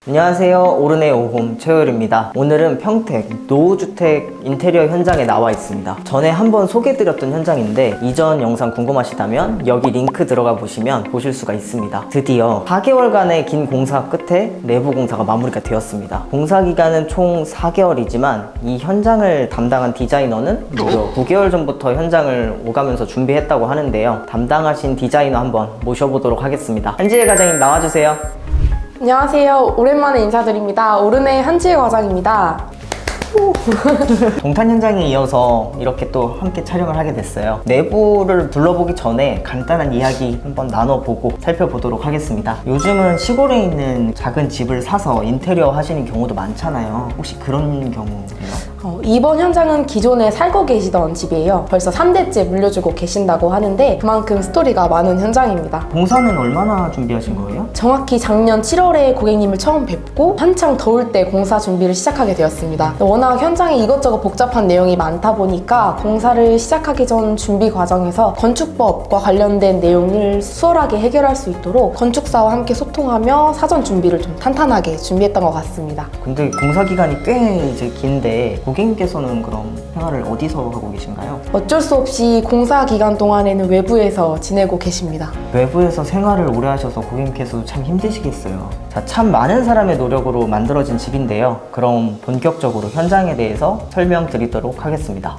안녕하세요. 오른의 오홈 최효율입니다. 오늘은 평택 노후주택 인테리어 현장에 나와 있습니다. 전에 한번 소개해드렸던 현장인데 이전 영상 궁금하시다면 여기 링크 들어가 보시면 보실 수가 있습니다. 드디어 4개월간의 긴 공사 끝에 내부 공사가 마무리가 되었습니다. 공사 기간은 총 4개월이지만 이 현장을 담당한 디자이너는 무려 9개월 전부터 현장을 오가면서 준비했다고 하는데요. 담당하신 디자이너 한번 모셔보도록 하겠습니다. 한지혜 과장님 나와주세요. 안녕하세요. 오랜만에 인사드립니다. 오른의 한지혜 과장입니다. 동탄 현장에 이어서 이렇게 또 함께 촬영을 하게 됐어요. 내부를 둘러보기 전에 간단한 이야기 한번 나눠보고 살펴보도록 하겠습니다. 요즘은 시골에 있는 작은 집을 사서 인테리어 하시는 경우도 많잖아요. 혹시 그런 경우예요? 이번 현장은 기존에 살고 계시던 집이에요. 벌써 3대째 물려주고 계신다고 하는데 그만큼 스토리가 많은 현장입니다. 공사는 얼마나 준비하신 거예요? 정확히 작년 7월에 고객님을 처음 뵙고 한창 더울 때 공사 준비를 시작하게 되었습니다. 워낙 현장에 이것저것 복잡한 내용이 많다 보니까 공사를 시작하기 전 준비 과정에서 건축법과 관련된 내용을 수월하게 해결할 수 있도록 건축사와 함께 소통하며 사전 준비를 좀 탄탄하게 준비했던 것 같습니다. 근데 공사 기간이 꽤 이제 긴데 고객님께서는 그럼 생활을 어디서 하고 계신가요? 어쩔 수 없이 공사 기간 동안에는 외부에서 지내고 계십니다. 외부에서 생활을 오래 하셔서 고객님께서도 참 힘드시겠어요. 자, 참 많은 사람의 노력으로 만들어진 집인데요. 그럼 본격적으로 현장에 대해서 설명드리도록 하겠습니다.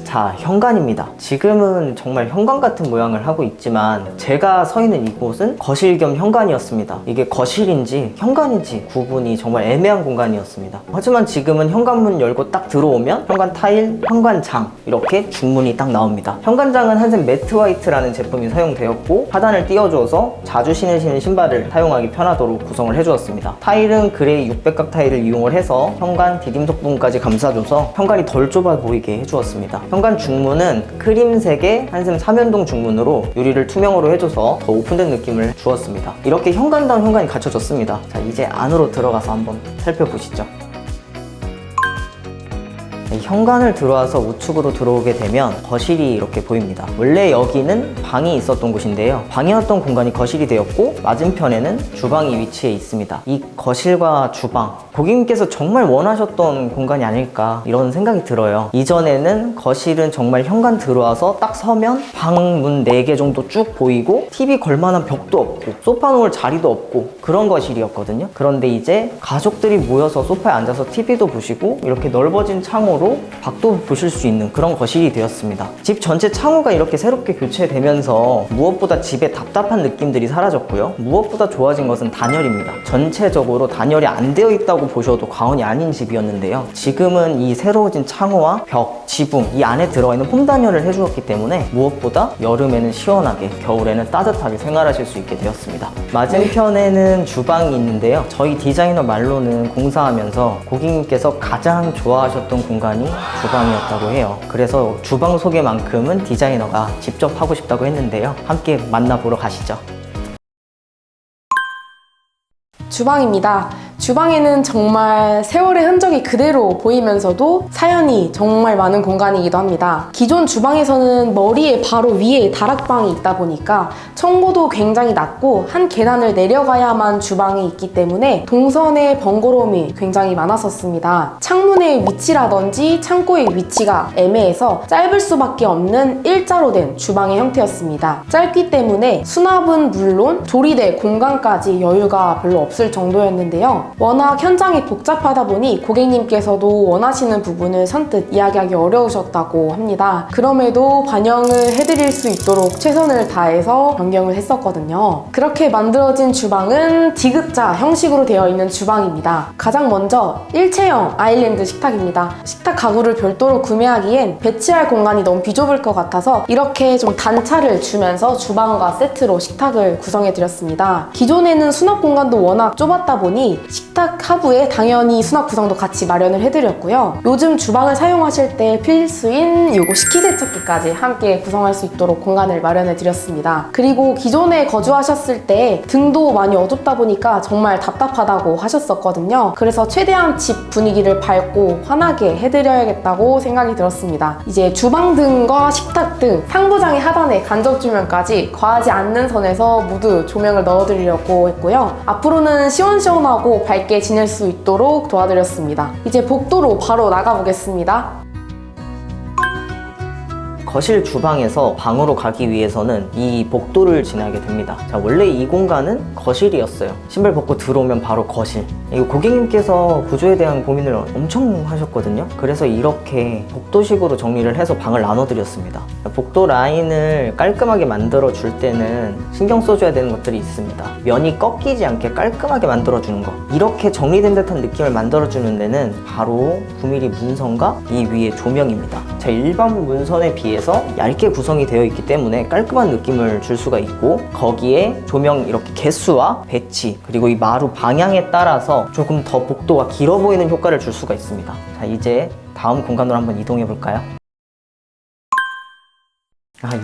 자, 현관입니다. 지금은 정말 현관 같은 모양을 하고 있지만 제가 서 있는 이곳은 거실 겸 현관이었습니다. 이게 거실인지 현관인지 구분이 정말 애매한 공간이었습니다. 하지만 지금은 현관문 열고 딱 들어오면 현관 타일, 현관장 이렇게 중문이 딱 나옵니다. 현관장은 한샘 매트 화이트라는 제품이 사용되었고 하단을 띄워줘서 자주 신으시는 신발을 사용하기 편하도록 구성을 해주었습니다. 타일은 그레이 600각 타일을 이용을 해서 현관 디딤석 부분까지 감싸줘서 현관이 덜 좁아 보이게 해주었습니다. 현관 중문은 크림색의 한샘 3연동 중문으로 유리를 투명으로 해줘서 더 오픈된 느낌을 주었습니다. 이렇게 현관다운 현관이 갖춰졌습니다. 자, 이제 안으로 들어가서 한번 살펴보시죠. 현관을 들어와서 우측으로 들어오게 되면 거실이 이렇게 보입니다. 원래 여기는 방이 있었던 곳인데요. 방이었던 공간이 거실이 되었고 맞은편에는 주방이 위치해 있습니다. 이 거실과 주방, 고객님께서 정말 원하셨던 공간이 아닐까 이런 생각이 들어요. 이전에는 거실은 정말 현관 들어와서 딱 서면 방문 4개 정도 쭉 보이고 TV 걸만한 벽도 없고 소파 놓을 자리도 없고 그런 거실이었거든요. 그런데 이제 가족들이 모여서 소파에 앉아서 TV도 보시고 이렇게 넓어진 창호로 밖도 보실 수 있는 그런 거실이 되었습니다. 집 전체 창호가 이렇게 새롭게 교체되면서 무엇보다 집에 답답한 느낌들이 사라졌고요. 무엇보다 좋아진 것은 단열입니다. 전체적으로 단열이 안 되어 있다고 보셔도 과언이 아닌 집이었는데요. 지금은 이 새로워진 창호와 벽, 지붕 이 안에 들어가 있는 홈 단열을 해주었기 때문에 무엇보다 여름에는 시원하게 겨울에는 따뜻하게 생활하실 수 있게 되었습니다. 맞은편에는 주방이 있는데요. 저희 디자이너 말로는 공사하면서 고객님께서 가장 좋아하셨던 공간이 주방이었다고 해요. 그래서 주방 소개만큼은 디자이너가 직접 하고 싶다고 했는데요. 함께 만나보러 가시죠. 주방입니다. 주방에는 정말 세월의 흔적이 그대로 보이면서도 사연이 정말 많은 공간이기도 합니다. 기존 주방에서는 머리에 바로 위에 다락방이 있다 보니까 청고도 굉장히 낮고 한 계단을 내려가야만 주방이 있기 때문에 동선의 번거로움이 굉장히 많았었습니다. 창문의 위치라든지 창고의 위치가 애매해서 짧을 수밖에 없는 일자로 된 주방의 형태였습니다. 짧기 때문에 수납은 물론 조리대 공간까지 여유가 별로 없을 정도였는데요. 워낙 현장이 복잡하다 보니 고객님께서도 원하시는 부분을 선뜻 이야기하기 어려우셨다고 합니다. 그럼에도 반영을 해드릴 수 있도록 최선을 다해서 변경을 했었거든요. 그렇게 만들어진 주방은 D급자 형식으로 되어 있는 주방입니다. 가장 먼저 일체형 아일랜드 식탁입니다. 식탁 가구를 별도로 구매하기엔 배치할 공간이 너무 비좁을 것 같아서 이렇게 좀 단차를 주면서 주방과 세트로 식탁을 구성해드렸습니다. 기존에는 수납 공간도 워낙 좁았다 보니 식탁 하부에 당연히 수납 구성도 같이 마련을 해드렸고요. 요즘 주방을 사용하실 때 필수인 요거 식기세척기까지 함께 구성할 수 있도록 공간을 마련해드렸습니다. 그리고 기존에 거주하셨을 때 등도 많이 어둡다 보니까 정말 답답하다고 하셨었거든요. 그래서 최대한 집 분위기를 밝고 환하게 해드려야겠다고 생각이 들었습니다. 이제 주방등과 식탁등, 상부장의 하단에 간접조명까지 과하지 않는 선에서 모두 조명을 넣어드리려고 했고요. 앞으로는 시원시원하고 밝게 지낼 수 있도록 도와드렸습니다. 이제 복도로 바로 나가보겠습니다. 거실 주방에서 방으로 가기 위해서는 이 복도를 지나게 됩니다. 자, 원래 이 공간은 거실이었어요. 신발 벗고 들어오면 바로 거실. 이거 고객님께서 구조에 대한 고민을 엄청 하셨거든요. 그래서 이렇게 복도식으로 정리를 해서 방을 나눠드렸습니다. 복도 라인을 깔끔하게 만들어 줄 때는 신경 써줘야 되는 것들이 있습니다. 면이 꺾이지 않게 깔끔하게 만들어주는 거. 이렇게 정리된 듯한 느낌을 만들어주는 데는 바로 9mm 문선과 이 위에 조명입니다. 자, 일반 문선에 비해서 얇게 구성이 되어 있기 때문에 깔끔한 느낌을 줄 수가 있고, 거기에 조명 이렇게 개수와 배치, 그리고 이 마루 방향에 따라서 조금 더 복도가 길어 보이는 효과를 줄 수가 있습니다. 자, 이제 다음 공간으로 한번 이동해 볼까요?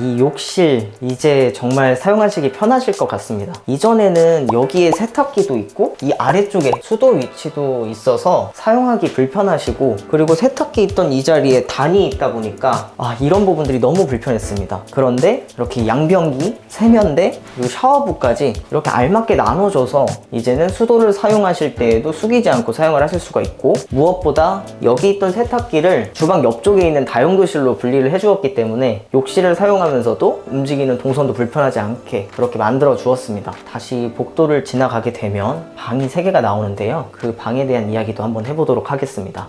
이 욕실 이제 정말 사용하시기 편하실 것 같습니다. 이전에는 여기에 세탁기도 있고 이 아래쪽에 수도 위치도 있어서 사용하기 불편하시고, 그리고 세탁기 있던 이 자리에 단이 있다 보니까 이런 부분들이 너무 불편했습니다. 그런데 이렇게 양변기, 세면대, 그리고 샤워부까지 이렇게 알맞게 나눠줘서 이제는 수도를 사용하실 때에도 숙이지 않고 사용을 하실 수가 있고, 무엇보다 여기 있던 세탁기를 주방 옆쪽에 있는 다용도실로 분리를 해주었기 때문에 욕실을 사용하면서도 움직이는 동선도 불편하지 않게 그렇게 만들어 주었습니다. 다시 복도를 지나가게 되면 방이 3개가 나오는데요. 그 방에 대한 이야기도 한번 해보도록 하겠습니다.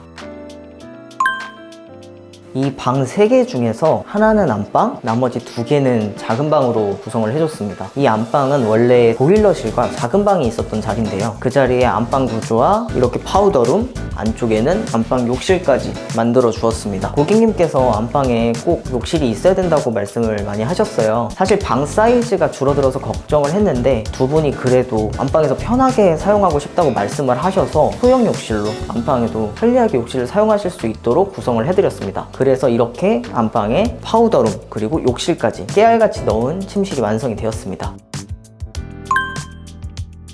이 방 3개 중에서 하나는 안방, 나머지 2개는 작은 방으로 구성을 해줬습니다. 이 안방은 원래 보일러실과 작은 방이 있었던 자리인데요. 그 자리에 안방 구조와 이렇게 파우더룸, 안쪽에는 안방 욕실까지 만들어 주었습니다. 고객님께서 안방에 꼭 욕실이 있어야 된다고 말씀을 많이 하셨어요. 사실 방 사이즈가 줄어들어서 걱정을 했는데 두 분이 그래도 안방에서 편하게 사용하고 싶다고 말씀을 하셔서 소형 욕실로 안방에도 편리하게 욕실을 사용하실 수 있도록 구성을 해드렸습니다. 그래서 이렇게 안방에 파우더룸 그리고 욕실까지 깨알같이 넣은 침실이 완성이 되었습니다.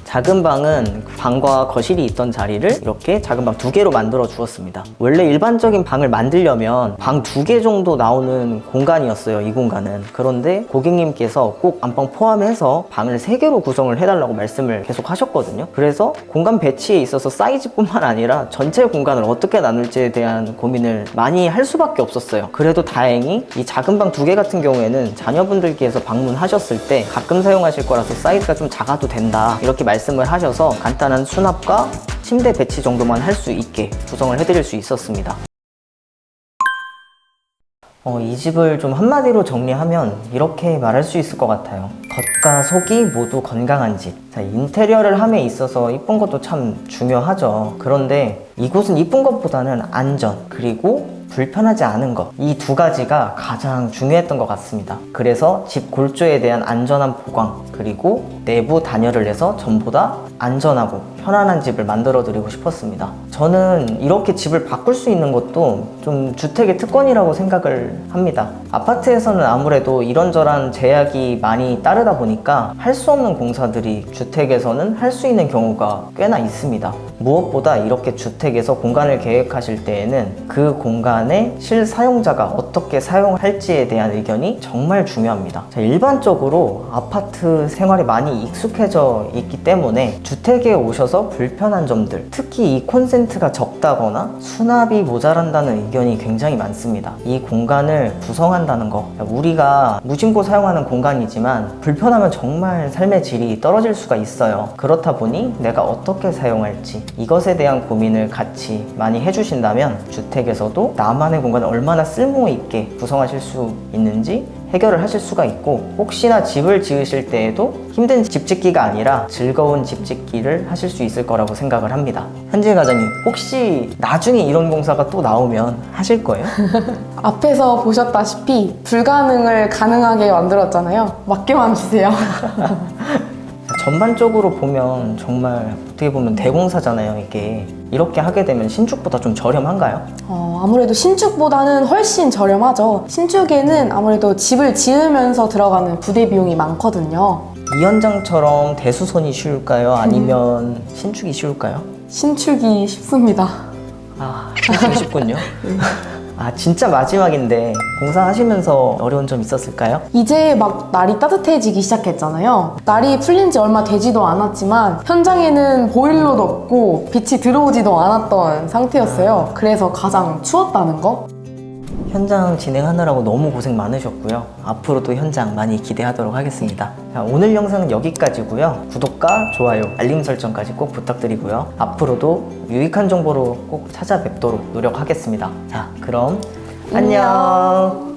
작은 방은 방과 거실이 있던 자리를 이렇게 작은 방 2개로 만들어 주었습니다. 원래 일반적인 방을 만들려면 방 2개 정도 나오는 공간이었어요, 이 공간은. 그런데 고객님께서 꼭 안방 포함해서 방을 3개로 구성을 해달라고 말씀을 계속 하셨거든요. 그래서 공간 배치에 있어서 사이즈뿐만 아니라 전체 공간을 어떻게 나눌지에 대한 고민을 많이 할 수밖에 없었어요. 그래도 다행히 이 작은 방 2개 같은 경우에는 자녀분들께서 방문하셨을 때 가끔 사용하실 거라서 사이즈가 좀 작아도 된다, 이렇게 말씀을 하셔서 간단한 수납과 침대 배치 정도만 할 수 있게 구성을 해드릴 수 있었습니다. 이 집을 좀 한마디로 정리하면 이렇게 말할 수 있을 것 같아요. 겉과 속이 모두 건강한 집. 자, 인테리어를 함에 있어서 이쁜 것도 참 중요하죠. 그런데 이곳은 이쁜 것보다는 안전, 그리고 불편하지 않은 것, 이 2가지가 가장 중요했던 것 같습니다. 그래서 집 골조에 대한 안전한 보강, 그리고 내부 단열을 해서 전보다 안전하고 편안한 집을 만들어 드리고 싶었습니다. 저는 이렇게 집을 바꿀 수 있는 것도 좀 주택의 특권이라고 생각을 합니다. 아파트에서는 아무래도 이런저런 제약이 많이 따르다 보니까 할 수 없는 공사들이 주택에서는 할 수 있는 경우가 꽤나 있습니다. 무엇보다 이렇게 주택에서 공간을 계획하실 때에는 그 공간에 실사용자가 어떻게 사용할지에 대한 의견이 정말 중요합니다. 자, 일반적으로 아파트 생활에 많이 익숙해져 있기 때문에 주택에 오셔서 불편한 점들, 특히 이 콘센트가 적다거나 수납이 모자란다는 의견이 굉장히 많습니다. 이 공간을 구성한다는 거, 우리가 무심코 사용하는 공간이지만 불편하면 정말 삶의 질이 떨어질 수가 있어요. 그렇다 보니 내가 어떻게 사용할지 이것에 대한 고민을 같이 많이 해주신다면 주택에서도 나만의 공간을 얼마나 쓸모있게 구성하실 수 있는지 해결을 하실 수가 있고, 혹시나 집을 지으실 때에도 힘든 집 짓기가 아니라 즐거운 집 짓기를 하실 수 있을 거라고 생각을 합니다. 현재 과장님, 혹시 나중에 이런 공사가 또 나오면 하실 거예요? 앞에서 보셨다시피 불가능을 가능하게 만들었잖아요. 맡겨만 주세요. 전반적으로 보면 정말 어떻게 보면 대공사잖아요, 이게. 이렇게 하게 되면 신축보다 좀 저렴한가요? 아무래도 신축보다는 훨씬 저렴하죠. 신축에는 아무래도 집을 지으면서 들어가는 부대 비용이 많거든요. 이 현장처럼 대수선이 쉬울까요? 아니면 신축이 쉬울까요? 신축이 쉽습니다. 아, 신축이 쉽군요. 아, 진짜 마지막인데 공사하시면서 어려운 점 있었을까요? 이제 막 날이 따뜻해지기 시작했잖아요. 날이 풀린 지 얼마 되지도 않았지만 현장에는 보일러도 없고 빛이 들어오지도 않았던 상태였어요. 그래서 가장 추웠다는 거? 현장 진행하느라고 너무 고생 많으셨고요. 앞으로도 현장 많이 기대하도록 하겠습니다. 자, 오늘 영상은 여기까지고요. 구독과 좋아요, 알림 설정까지 꼭 부탁드리고요. 앞으로도 유익한 정보로 꼭 찾아뵙도록 노력하겠습니다. 자, 그럼 안녕.